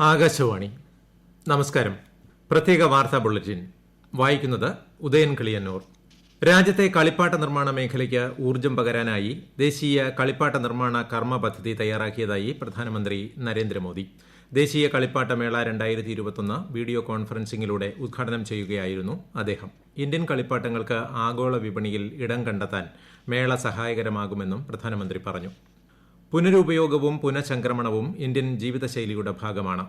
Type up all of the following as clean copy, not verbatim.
ആകാശവാണി. നമസ്കാരം. പ്രത്യേക വാർത്താ ബുള്ളറ്റിൻ വായിക്കുന്നത് ഉദയൻ കിളിയന്നൂർ. രാജ്യത്തെ കളിപ്പാട്ട നിർമ്മാണ മേഖലയ്ക്ക് ഊർജ്ജം പകരാനായി ദേശീയ കളിപ്പാട്ട നിർമ്മാണ കർമ്മ പദ്ധതി തയ്യാറാക്കിയതായി പ്രധാനമന്ത്രി നരേന്ദ്രമോദി. ദേശീയ കളിപ്പാട്ട മേള 2021 വീഡിയോ കോൺഫറൻസിംഗിലൂടെ ഉദ്ഘാടനം ചെയ്യുകയായിരുന്നു അദ്ദേഹം. ഇന്ത്യൻ കളിപ്പാട്ടങ്ങൾക്ക് ആഗോള വിപണിയിൽ ഇടം കണ്ടെത്താൻ മേള സഹായകരമാകുമെന്നും പ്രധാനമന്ത്രി പറഞ്ഞു. പുനരുപയോഗവും പുനഃചംക്രമണവും ഇന്ത്യൻ ജീവിതശൈലിയുടെ ഭാഗമാണ്.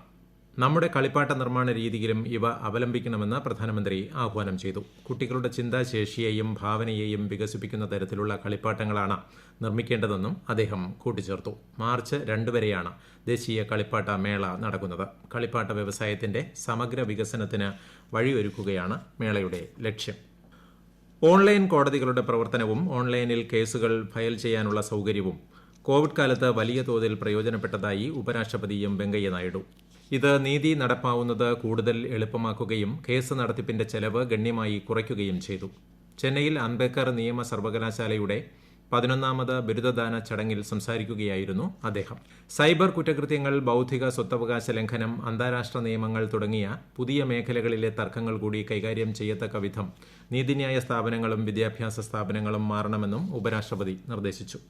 നമ്മുടെ കളിപ്പാട്ട നിർമ്മാണ രീതിയിലും ഇവ അവലംബിക്കണമെന്ന് പ്രധാനമന്ത്രി ആഹ്വാനം ചെയ്തു. കുട്ടികളുടെ ചിന്താശേഷിയെയും ഭാവനയെയും വികസിപ്പിക്കുന്ന തരത്തിലുള്ള കളിപ്പാട്ടങ്ങളാണ് നിർമ്മിക്കേണ്ടതെന്നും അദ്ദേഹം കൂട്ടിച്ചേർത്തു. മാർച്ച് 2 വരെയാണ് ദേശീയ കളിപ്പാട്ട മേള നടക്കുന്നത്. കളിപ്പാട്ട വ്യവസായത്തിന്റെ സമഗ്ര വികസനത്തിന് വഴിയൊരുക്കുകയാണ് മേളയുടെ ലക്ഷ്യം. ഓൺലൈൻ കോടതികളുടെ പ്രവർത്തനവും ഓൺലൈനിൽ കേസുകൾ ഫയൽ ചെയ്യാനുള്ള സൌകര്യവും കോവിഡ് കാലത്ത് വലിയ തോതിൽ പ്രയോജനപ്പെട്ടതായി ഉപരാഷ്ട്രപതി വെങ്കയ്യ നായിഡു. ഇത് നീതി നടപ്പാവുന്നത് കൂടുതൽ എളുപ്പമാക്കുകയും കേസ് നടത്തിപ്പിന്റെ ചെലവ് ഗണ്യമായി കുറയ്ക്കുകയും ചെയ്തു. ചെന്നൈയിൽ അംബേദ്കർ നിയമ സർവകലാശാലയുടെ 11ാമത് ബിരുദദാന ചടങ്ങിൽ സംസാരിക്കുകയായിരുന്നു അദ്ദേഹം. സൈബർ കുറ്റകൃത്യങ്ങൾ, ബൌദ്ധിക സ്വത്തവകാശ ലംഘനം, അന്താരാഷ്ട്ര നിയമങ്ങൾ തുടങ്ങിയ പുതിയ മേഖലകളിലെ തർക്കങ്ങൾ കൂടി കൈകാര്യം ചെയ്യത്തക്ക വിധം നീതിന്യായ സ്ഥാപനങ്ങളും വിദ്യാഭ്യാസ സ്ഥാപനങ്ങളും മാറണമെന്നും ഉപരാഷ്ട്രപതി നിർദ്ദേശിച്ചു.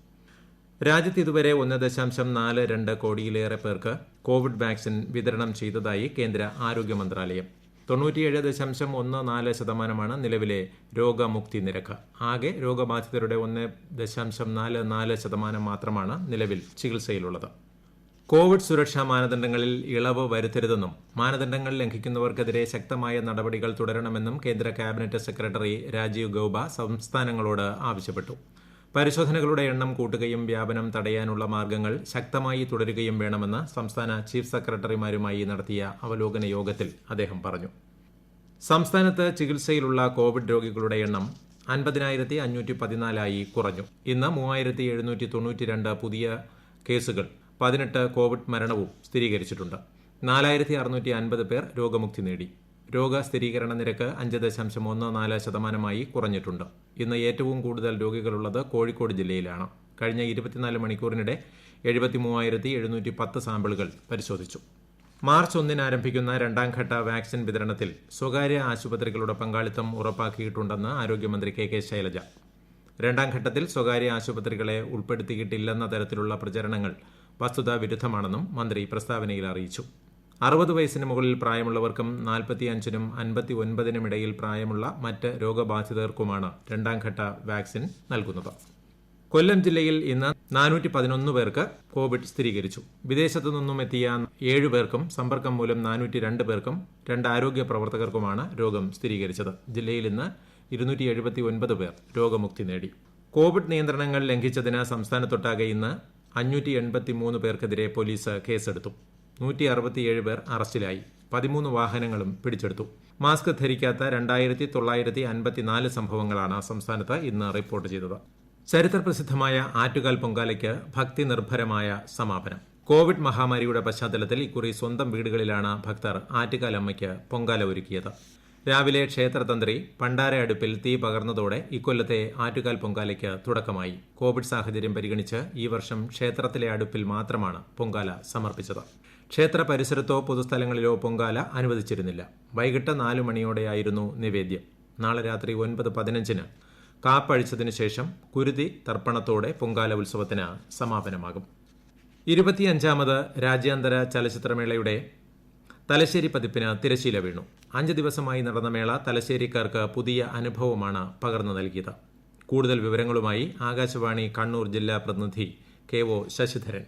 രാജ്യത്ത് ഇതുവരെ 1.42 കോടിയിലേറെ പേർക്ക് കോവിഡ് വാക്സിൻ വിതരണം ചെയ്തതായി കേന്ദ്ര ആരോഗ്യ മന്ത്രാലയം. 97.14% നിലവിലെ രോഗമുക്തി നിരക്ക്. ആകെ രോഗബാധിതരുടെ 1.44% മാത്രമാണ് നിലവിൽ ചികിത്സയിലുള്ളത്. കോവിഡ് സുരക്ഷാ മാനദണ്ഡങ്ങളിൽ ഇളവ് വരുത്തരുതെന്നും മാനദണ്ഡങ്ങൾ ലംഘിക്കുന്നവർക്കെതിരെ ശക്തമായ നടപടികൾ തുടരണമെന്നും കേന്ദ്ര ക്യാബിനറ്റ് സെക്രട്ടറി രാജീവ് ഗൌബ സംസ്ഥാനങ്ങളോട് ആവശ്യപ്പെട്ടു. പരിശോധനകളുടെ എണ്ണം കൂട്ടുകയും വ്യാപനം തടയാനുള്ള മാർഗ്ഗങ്ങൾ ശക്തമായി തുടരുകയും വേണമെന്ന് സംസ്ഥാന ചീഫ് സെക്രട്ടറിമാരുമായി നടത്തിയ അവലോകന യോഗത്തിൽ അദ്ദേഹം പറഞ്ഞു. സംസ്ഥാനത്ത് ചികിത്സയിലുള്ള കോവിഡ് രോഗികളുടെ എണ്ണം 50,514 കുറഞ്ഞു. ഇന്ന് 3,792 പുതിയ കേസുകൾ, 18 കോവിഡ് മരണവും സ്ഥിരീകരിച്ചിട്ടുണ്ട്. 4,650 പേർ രോഗമുക്തി നേടി. രോഗസ്ഥിരീകരണ നിരക്ക് 5.14% കുറഞ്ഞിട്ടുണ്ട്. ഇന്ന് ഏറ്റവും കൂടുതൽ രോഗികളുള്ളത് കോഴിക്കോട് ജില്ലയിലാണ്. കഴിഞ്ഞ 24 മണിക്കൂറിനിടെ 73,710 സാമ്പിളുകൾ പരിശോധിച്ചു. മാർച്ച് 1 ആരംഭിക്കുന്ന 2ാംഘട്ട വാക്സിൻ വിതരണത്തിൽ സ്വകാര്യ ആശുപത്രികളുടെ പങ്കാളിത്തം ഉറപ്പാക്കിയിട്ടുണ്ടെന്ന് ആരോഗ്യമന്ത്രി കെ ശൈലജ. 2ാം ഘട്ടത്തിൽ സ്വകാര്യ ആശുപത്രികളെ ഉൾപ്പെടുത്തിയിട്ടില്ലെന്ന തരത്തിലുള്ള പ്രചരണങ്ങൾ വസ്തുതാ വിരുദ്ധമാണെന്നും മന്ത്രി പ്രസ്താവനയിൽ അറിയിച്ചു. 60 വയസ്സിന് മുകളിൽ പ്രായമുള്ളവർക്കും 45-നും 59-നും ഇടയിൽ പ്രായമുള്ള മറ്റ് രോഗബാധിതർക്കുമാണ് 2ാം ഘട്ട വാക്സിൻ നൽകുന്നത്. കൊല്ലം ജില്ലയിൽ ഇന്ന് 411 പേർക്ക് കോവിഡ് സ്ഥിരീകരിച്ചു. വിദേശത്തു നിന്നും എത്തിയ 7 പേർക്കും സമ്പർക്കം മൂലം 402 പേർക്കും 2 ആരോഗ്യ പ്രവർത്തകർക്കുമാണ് രോഗം സ്ഥിരീകരിച്ചത്. ജില്ലയിൽ ഇന്ന് 279 പേർ രോഗമുക്തി നേടി. കോവിഡ് നിയന്ത്രണങ്ങൾ ലംഘിച്ചതിന് സംസ്ഥാനത്തൊട്ടാകെ ഇന്ന് 583 പേർക്കെതിരെ പോലീസ് കേസെടുത്തു. 167 പേർ അറസ്റ്റിലായി. 13 വാഹനങ്ങളും പിടിച്ചെടുത്തു. മാസ്ക് ധരിക്കാത്ത 2,954 സംഭവങ്ങളാണ് സംസ്ഥാനത്ത് ഇന്ന് റിപ്പോർട്ട് ചെയ്തത്. ചരിത്രപ്രസിദ്ധമായ ആറ്റുകാൽ പൊങ്കാലയ്ക്ക് ഭക്തി നിർഭരമായ സമാപനം. കോവിഡ് മഹാമാരിയുടെ പശ്ചാത്തലത്തിൽ ഇക്കുറി സ്വന്തം വീടുകളിലാണ് ഭക്തർ ആറ്റുകാൽ അമ്മയ്ക്ക് പൊങ്കാല ഒരുക്കിയത്. രാവിലെ ക്ഷേത്രതന്ത്രി പണ്ടാര അടുപ്പിൽ തീ പകർന്നതോടെ ഇക്കൊല്ലത്തെ ആറ്റുകാൽ പൊങ്കാലയ്ക്ക് തുടക്കമായി. കോവിഡ് സാഹചര്യം പരിഗണിച്ച് ഈ വർഷം ക്ഷേത്രത്തിലെ അടുപ്പിൽ മാത്രമാണ് പൊങ്കാല സമർപ്പിച്ചത്. ക്ഷേത്ര പരിസരത്തോ പൊതുസ്ഥലങ്ങളിലോ പൊങ്കാല അനുവദിച്ചിരുന്നില്ല. വൈകിട്ട് 4 മണിയോടെയായിരുന്നു നിവേദ്യം. നാളെ രാത്രി 9:15 കാപ്പഴിച്ചതിനു ശേഷം കുരുതി തർപ്പണത്തോടെ പൊങ്കാല ഉത്സവത്തിന് സമാപനമാകും. 25ാമത് രാജ്യാന്തര ചലച്ചിത്രമേളയുടെ തലശ്ശേരി പതിപ്പിന് തിരശ്ശീല വീണു. 5 ദിവസമായി നടന്ന മേള തലശ്ശേരിക്കാർക്ക് പുതിയ അനുഭവമാണ് പകർന്നു നൽകിയത്. കൂടുതൽ വിവരങ്ങളുമായി ആകാശവാണി കണ്ണൂർ ജില്ലാ പ്രതിനിധി KO ശശിധരൻ.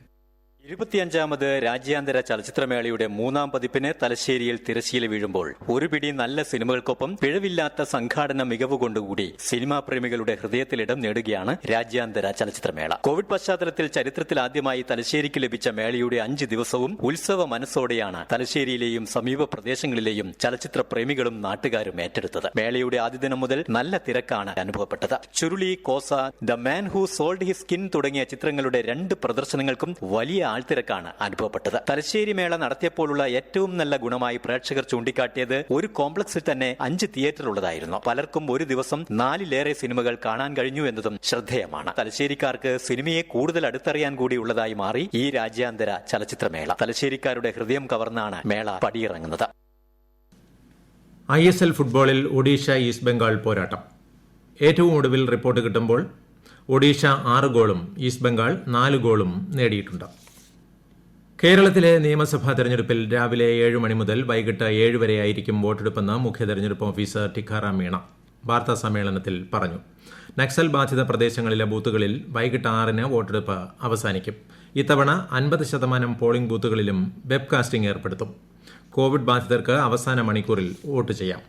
25ാമത് രാജ്യാന്തര ചലച്ചിത്രമേളയുടെ 3ാം പതിപ്പിന് തലശ്ശേരിയിൽ തിരശ്ശീല വീഴുമ്പോൾ ഒരു പിടി നല്ല സിനിമകൾക്കൊപ്പം പിഴവില്ലാത്ത സംഘാടന മികവ് കൊണ്ടുകൂടി സിനിമാ പ്രേമികളുടെ ഹൃദയത്തിലിടം നേടുകയാണ് രാജ്യാന്തര ചലച്ചിത്രമേള. കോവിഡ് പശ്ചാത്തലത്തിൽ ചരിത്രത്തിൽ ആദ്യമായി തലശ്ശേരിക്ക് ലഭിച്ച മേളയുടെ 5 ദിവസവും ഉത്സവ മനസ്സോടെയാണ് തലശ്ശേരിയിലെയും സമീപ പ്രദേശങ്ങളിലെയും ചലച്ചിത്ര പ്രേമികളും നാട്ടുകാരും ഏറ്റെടുത്തത്. മേളയുടെ ആദ്യ ദിനം മുതൽ നല്ല തിരക്കാണ് അനുഭവപ്പെട്ടത്. Churuli, Kosa, the man who sold his skin തുടങ്ങിയ ചിത്രങ്ങളുടെ 2 പ്രദർശനങ്ങൾക്കും വലിയ ആൾത്തിരക്കാണ് അനുഭവപ്പെട്ടത്. തലശ്ശേരി മേള നടത്തിയപ്പോഴുള്ള ഏറ്റവും നല്ല ഗുണമായി പ്രേക്ഷകർ ചൂണ്ടിക്കാട്ടിയത് ഒരു കോംപ്ലക്സിൽ തന്നെ 5 തിയേറ്റർ ഉള്ളതായിരുന്നു. പലർക്കും ഒരു ദിവസം 4-ലേറെ സിനിമകൾ കാണാൻ കഴിഞ്ഞു എന്നതും ശ്രദ്ധേയമാണ്. തലശ്ശേരിക്കാർക്ക് സിനിമയെ കൂടുതൽ അടുത്തറിയാൻ കൂടിയുള്ളതായി മാറി ഈ രാജ്യാന്തര ചലച്ചിത്രമേള. തലശ്ശേരിക്കാരുടെ ഹൃദയം കവർന്നാണ് മേള പടിയിറങ്ങുന്നത്. ISL ഫുട്ബോളിൽ ഒഡീഷ ഈസ്റ്റ് ബംഗാൾ പോരാട്ടം. ഏറ്റവും ഒടുവിൽ റിപ്പോർട്ട് കിട്ടുമ്പോൾ ഒഡീഷ 6 ഗോളും ഈസ്റ്റ് ബംഗാൾ 4 ഗോളും നേടിയിട്ടുണ്ട്. കേരളത്തിലെ നിയമസഭാ തെരഞ്ഞെടുപ്പിൽ രാവിലെ 7 മണി മുതൽ വൈകിട്ട് 7 വരെയായിരിക്കും വോട്ടെടുപ്പെന്ന് മുഖ്യ തെരഞ്ഞെടുപ്പ് ഓഫീസർ ടിക്കാറാം മീണ വാർത്താ സമ്മേളനത്തിൽ പറഞ്ഞു. നക്സൽ ബാധിത പ്രദേശങ്ങളിലെ ബൂത്തുകളിൽ വൈകിട്ട് 6-ന് വോട്ടെടുപ്പ് അവസാനിക്കും. ഇത്തവണ 50% പോളിംഗ് ബൂത്തുകളിലും വെബ്കാസ്റ്റിംഗ് ഏർപ്പെടുത്തും. കോവിഡ് ബാധിതർക്ക് അവസാന മണിക്കൂറിൽ വോട്ട് ചെയ്യാം.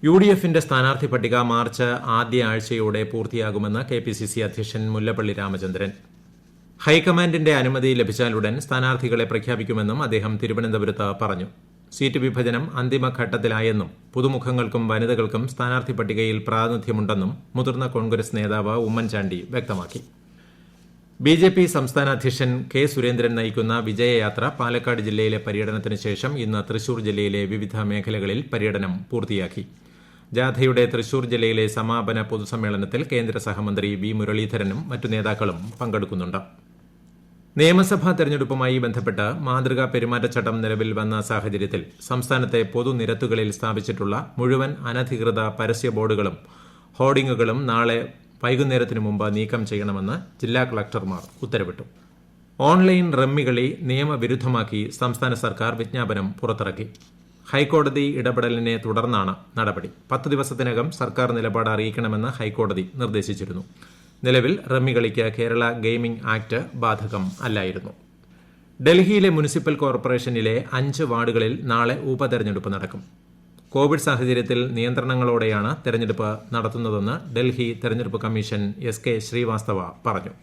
UDFന്റെ സ്ഥാനാർത്ഥി പട്ടിക മാർച്ച് ആദ്യ ആഴ്ചയോടെ പൂർത്തിയാകുമെന്ന് KPCC അധ്യക്ഷൻ മുല്ലപ്പള്ളി രാമചന്ദ്രൻ. ഹൈക്കമാൻഡിന്റെ അനുമതി ലഭിച്ചാലുടൻ സ്ഥാനാർത്ഥികളെ പ്രഖ്യാപിക്കുമെന്നും അദ്ദേഹം തിരുവനന്തപുരത്ത് പറഞ്ഞു. സീറ്റ് വിഭജനം അന്തിമഘട്ടത്തിലായെന്നും പുതുമുഖങ്ങൾക്കും വനിതകൾക്കും സ്ഥാനാർത്ഥി പട്ടികയിൽ പ്രാതിനിധ്യമുണ്ടെന്നും മുതിർന്ന കോൺഗ്രസ് നേതാവ് ഉമ്മൻചാണ്ടി വ്യക്തമാക്കി. BJP സംസ്ഥാന അധ്യക്ഷൻ K. സുരേന്ദ്രൻ നയിക്കുന്ന വിജയയാത്ര പാലക്കാട് ജില്ലയിലെ പര്യടനത്തിന് ശേഷം ഇന്ന് തൃശൂർ ജില്ലയിലെ വിവിധ മേഖലകളിൽ പര്യടനം പൂർത്തിയാക്കി. ജാഥയുടെ തൃശൂർ ജില്ലയിലെ സമാപന പൊതുസമ്മേളനത്തിൽ കേന്ദ്ര സഹമന്ത്രി V. മുരളീധരനും മറ്റു നേതാക്കളും പങ്കെടുക്കുന്നുണ്ട്. നിയമസഭാ തെരഞ്ഞെടുപ്പുമായി ബന്ധപ്പെട്ട് മാതൃകാ പെരുമാറ്റച്ചട്ടം നിലവിൽ വന്ന സാഹചര്യത്തിൽ സംസ്ഥാനത്തെ പൊതുനിരത്തുകളിൽ സ്ഥാപിച്ചിട്ടുള്ള മുഴുവൻ അനധികൃത പരസ്യ ബോർഡുകളും ഹോർഡിംഗുകളും നാളെ വൈകുന്നേരത്തിനു മുമ്പ് നീക്കം ചെയ്യണമെന്ന് ജില്ലാ കളക്ടർമാർ ഉത്തരവിട്ടു. ഓൺലൈൻ റമ്മികളി നിയമവിരുദ്ധമാക്കി സംസ്ഥാന സർക്കാർ വിജ്ഞാപനം പുറത്തിറക്കി. ഹൈക്കോടതി ഇടപെടലിനെ തുടർന്നാണ് നടപടി. 10 ദിവസത്തിനകം സർക്കാർ നിലപാട് അറിയിക്കണമെന്ന് ഹൈക്കോടതി നിർദ്ദേശിച്ചിരുന്നു. നിലവിൽ റമ്മികളിക്ക് കേരള ഗെയിമിംഗ് ആക്ട് ബാധകം അല്ലായിരുന്നു. ഡൽഹിയിലെ മുനിസിപ്പൽ കോർപ്പറേഷനിലെ 5 വാർഡുകളിൽ നാളെ ഉപതെരഞ്ഞെടുപ്പ് നടക്കും. കോവിഡ് സാഹചര്യത്തിൽ നിയന്ത്രണങ്ങളോടെയാണ് തെരഞ്ഞെടുപ്പ് നടത്തുന്നതെന്ന് ഡൽഹി തെരഞ്ഞെടുപ്പ് കമ്മീഷൻ SK ശ്രീവാസ്തവ പറഞ്ഞു.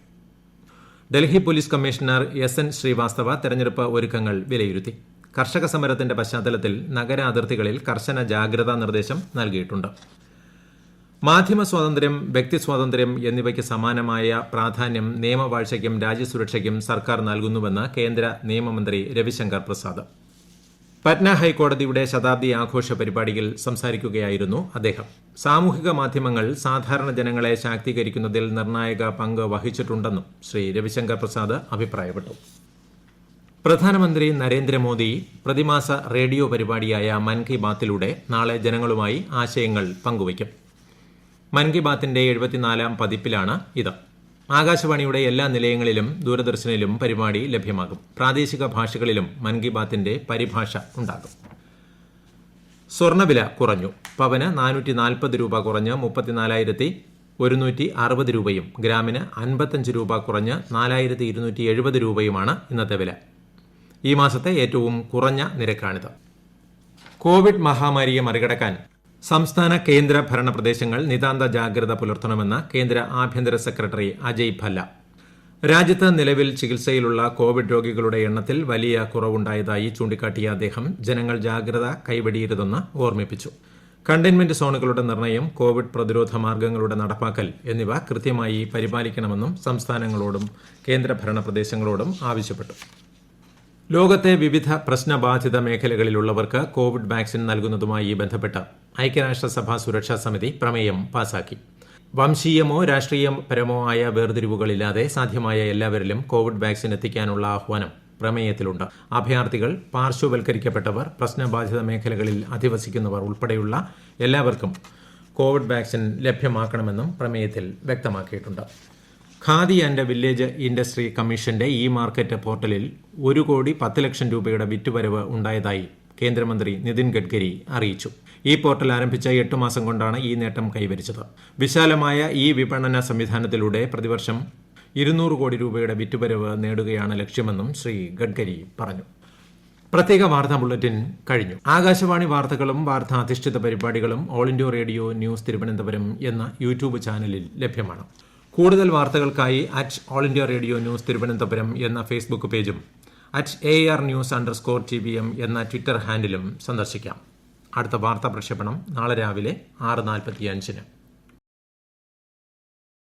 Delhi police commissioner SN Srivastava തെരഞ്ഞെടുപ്പ് ഒരുക്കങ്ങൾ വിലയിരുത്തി. കർഷക സമരത്തിന്റെ പശ്ചാത്തലത്തിൽ നഗര അതിർത്തികളിൽ കർശന ജാഗ്രതാ നിർദ്ദേശം നൽകിയിട്ടുണ്ട്. മാധ്യമ സ്വാതന്ത്ര്യം, വ്യക്തി സ്വാതന്ത്ര്യം എന്നിവയ്ക്ക് സമാനമായ പ്രാധാന്യം നിയമവാഴ്ചയ്ക്കും രാജ്യസുരക്ഷയ്ക്കും സർക്കാർ നൽകുന്നുവെന്ന് കേന്ദ്ര നിയമമന്ത്രി രവിശങ്കർ പ്രസാദ്. പറ്റ്ന ഹൈക്കോടതിയുടെ ശതാബ്ദി ആഘോഷ പരിപാടിയിൽ സംസാരിക്കുകയായിരുന്നു അദ്ദേഹം. സാമൂഹിക മാധ്യമങ്ങൾ സാധാരണ ജനങ്ങളെ ശാക്തീകരിക്കുന്നതിൽ നിർണായക പങ്ക് വഹിച്ചിട്ടുണ്ടെന്നും ശ്രീ രവിശങ്കർ പ്രസാദ് അഭിപ്രായപ്പെട്ടു. പ്രധാനമന്ത്രി നരേന്ദ്രമോദി പ്രതിമാസ റേഡിയോ പരിപാടിയായ മൻ കി ബാത്തിലൂടെ നാളെ ജനങ്ങളുമായി ആശയങ്ങൾ പങ്കുവയ്ക്കും. മൻ കി ബാത്തിന്റെ 74-ാം പതിപ്പിലാണ് ഇത്. ആകാശവാണിയുടെ എല്ലാ നിലയങ്ങളിലും ദൂരദർശനിലും പരിപാടി ലഭ്യമാകും. പ്രാദേശിക ഭാഷകളിലും മൻ കി ബാത്തിന്റെ പരിഭാഷ ഉണ്ടാകും. സ്വർണ്ണവില കുറഞ്ഞു. പവന് 440 രൂപ കുറഞ്ഞ് 34,160 രൂപയും ഗ്രാമിന് 55 രൂപ കുറഞ്ഞ് 4,270 രൂപയുമാണ് ഇന്നത്തെ വില. ഈ മാസത്തെ ഏറ്റവും കുറഞ്ഞ നിരക്കാണിത്. കോവിഡ് മഹാമാരിയെ മറികടക്കാൻ സംസ്ഥാന കേന്ദ്ര ഭരണ പ്രദേശങ്ങൾ നിതാന്ത ജാഗ്രത പുലർത്തണമെന്ന് കേന്ദ്ര ആഭ്യന്തര സെക്രട്ടറി അജയ് ഭല്ല. രാജ്യത്ത് നിലവിൽ ചികിത്സയിലുള്ള കോവിഡ് രോഗികളുടെ എണ്ണത്തിൽ വലിയ കുറവുണ്ടായതായി ചൂണ്ടിക്കാട്ടിയ അദ്ദേഹം ജനങ്ങൾ ജാഗ്രത കൈവെടിയരുതെന്ന് ഓർമ്മിപ്പിച്ചു. കണ്ടെയ്ൻമെന്റ് സോണുകളുടെ നിർണയം, കോവിഡ് പ്രതിരോധ മാർഗങ്ങളുടെ നടപ്പാക്കൽ എന്നിവ കൃത്യമായി പരിപാലിക്കണമെന്നും സംസ്ഥാനങ്ങളോടും കേന്ദ്രഭരണ പ്രദേശങ്ങളോടും ആവശ്യപ്പെട്ടു. ലോകത്തെ വിവിധ പ്രശ്നബാധിത മേഖലകളിലുള്ളവർക്ക് കോവിഡ് വാക്സിൻ നൽകുന്നതുമായി ബന്ധപ്പെട്ട് ഐക്യരാഷ്ട്രസഭ സുരക്ഷാ സമിതി പ്രമേയം പാസാക്കി. വംശീയമോ രാഷ്ട്രീയപരമോ ആയ വേർതിരിവുകളില്ലാതെ സാധ്യമായ എല്ലാവരിലും കോവിഡ് വാക്സിൻ എത്തിക്കാനുള്ള ആഹ്വാനം പ്രമേയത്തിലുണ്ട്. അഭയാർത്ഥികൾ, പാർശ്വവൽക്കരിക്കപ്പെട്ടവർ, പ്രശ്നബാധിത മേഖലകളിൽ അധിവസിക്കുന്നവർ ഉൾപ്പെടെയുള്ള എല്ലാവർക്കും കോവിഡ് വാക്സിൻ ലഭ്യമാക്കണമെന്നും പ്രമേയത്തിൽ വ്യക്തമാക്കിയിട്ടുണ്ട്. ഖാദി ആൻഡ് വില്ലേജ് ഇൻഡസ്ട്രി കമ്മീഷന്റെ മാർക്കറ്റ് പോർട്ടലിൽ 1,10,00,000 രൂപയുടെ വിറ്റുവരവ് ഉണ്ടായതായി കേന്ദ്രമന്ത്രി നിതിൻ ഗഡ്കരി അറിയിച്ചു. ഈ പോർട്ടൽ ആരംഭിച്ച 8 മാസം കൊണ്ടാണ് ഈ നേട്ടം കൈവരിച്ചത്. വിശാലമായ ഈ വിപണന സംവിധാനത്തിലൂടെ പ്രതിവർഷം 200 കോടി രൂപയുടെ വിറ്റുവരവ് നേടുകയാണ് ലക്ഷ്യമെന്നും ശ്രീ ഗഡ്കരി പറഞ്ഞു. പ്രത്യേക വാർത്താ ബുള്ളറ്റിൻ കഴിഞ്ഞു. ആകാശവാണി വാർത്തകളും വാർത്താധിഷ്ഠിത പരിപാടികളും all India radio news Thiruvananthapuram എന്ന യൂട്യൂബ് ചാനലിൽ ലഭ്യമാണ്. കൂടുതൽ വാർത്തകൾക്കായി @All India Radio News Thiruvananthapuram എന്ന ഫേസ്ബുക്ക് പേജും @ARnews_TVM എന്ന ട്വിറ്റർ ഹാൻഡിലും സന്ദർശിക്കാം. അടുത്ത വാർത്താ പ്രക്ഷേപണം നാളെ രാവിലെ 6:45-ന്.